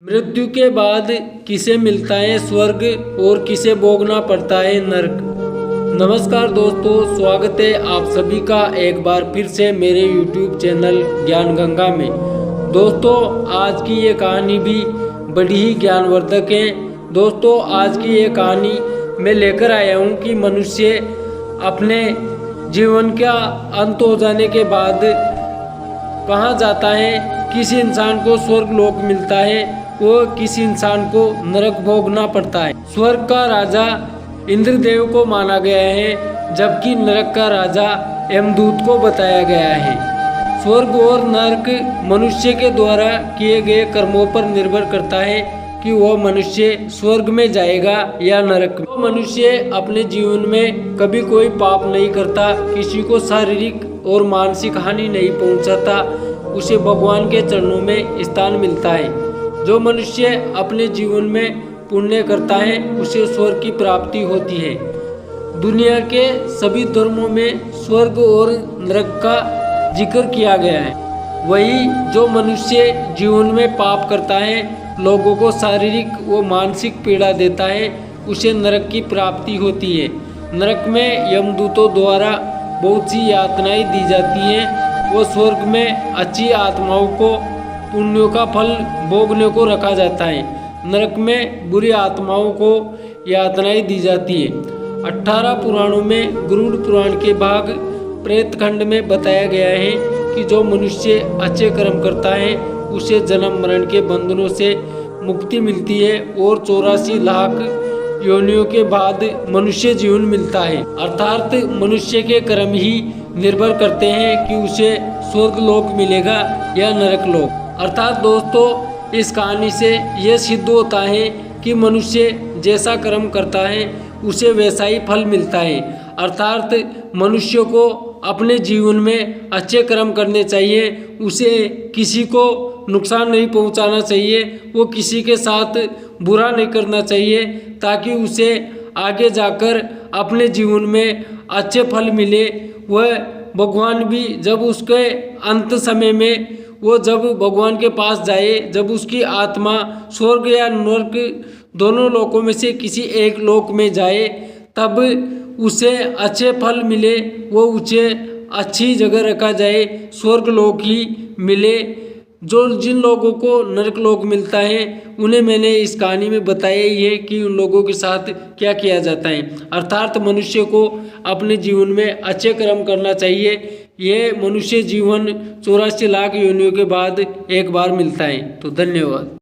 मृत्यु के बाद किसे मिलता है स्वर्ग और किसे भोगना पड़ता है नरक। नमस्कार दोस्तों, स्वागत है आप सभी का एक बार फिर से मेरे YouTube चैनल ज्ञान गंगा में। दोस्तों, आज की ये कहानी भी बड़ी ही ज्ञानवर्धक है। दोस्तों, आज की ये कहानी मैं लेकर आया हूँ कि मनुष्य अपने जीवन का अंत हो जाने के बाद कहाँ जाता है, किस इंसान को स्वर्ग लोक मिलता है, वो किसी इंसान को नरक भोगना पड़ता है। स्वर्ग का राजा इंद्रदेव को माना गया है, जबकि नरक का राजा यमदूत को बताया गया है। स्वर्ग और नरक मनुष्य के द्वारा किए गए कर्मों पर निर्भर करता है कि वह मनुष्य स्वर्ग में जाएगा या नरक में। तो मनुष्य अपने जीवन में कभी कोई पाप नहीं करता, किसी को शारीरिक और मानसिक हानि नहीं पहुंचाता, उसे भगवान के चरणों में स्थान मिलता है। जो मनुष्य अपने जीवन में पुण्य करता है उसे स्वर्ग की प्राप्ति होती है। दुनिया के सभी धर्मों में स्वर्ग और नरक का जिक्र किया गया है। वही जो मनुष्य जीवन में पाप करता है, लोगों को शारीरिक व मानसिक पीड़ा देता है, उसे नरक की प्राप्ति होती है। नरक में यमदूतों द्वारा बहुत सी यातनाएं दी जाती हैं। वो स्वर्ग में अच्छी आत्माओं को पुण्यों का फल भोगने को रखा जाता है। नरक में बुरी आत्माओं को यातनाएं दी जाती है। 18 पुराणों में गरुड़ पुराण के भाग प्रेत खंड में बताया गया है कि जो मनुष्य अच्छे कर्म करता है उसे जन्म मरण के बंधनों से मुक्ति मिलती है और 84 लाख योनियों के बाद मनुष्य जीवन मिलता है। अर्थात मनुष्य के कर्म ही निर्भर करते हैं कि उसे स्वर्ग लोक मिलेगा या नरक लोक। अर्थात दोस्तों, इस कहानी से यह सिद्ध होता है कि मनुष्य जैसा कर्म करता है उसे वैसा ही फल मिलता है। अर्थात मनुष्य को अपने जीवन में अच्छे कर्म करने चाहिए, उसे किसी को नुकसान नहीं पहुंचाना चाहिए, वो किसी के साथ बुरा नहीं करना चाहिए, ताकि उसे आगे जाकर अपने जीवन में अच्छे फल मिले। वह भगवान भी जब उसके अंत समय में वो जब भगवान के पास जाए, जब उसकी आत्मा स्वर्ग या नरक दोनों लोकों में से किसी एक लोक में जाए, तब उसे अच्छे फल मिले, वो उसे अच्छी जगह रखा जाए, स्वर्ग लोक ही मिले। जो जिन लोगों को नरक लोक मिलता है उन्हें मैंने इस कहानी में बताया ही है कि उन लोगों के साथ क्या किया जाता है। अर्थात मनुष्य को अपने जीवन में अच्छे कर्म करना चाहिए। ये मनुष्य जीवन 84 लाख योनियों के बाद एक बार मिलता है। तो धन्यवाद।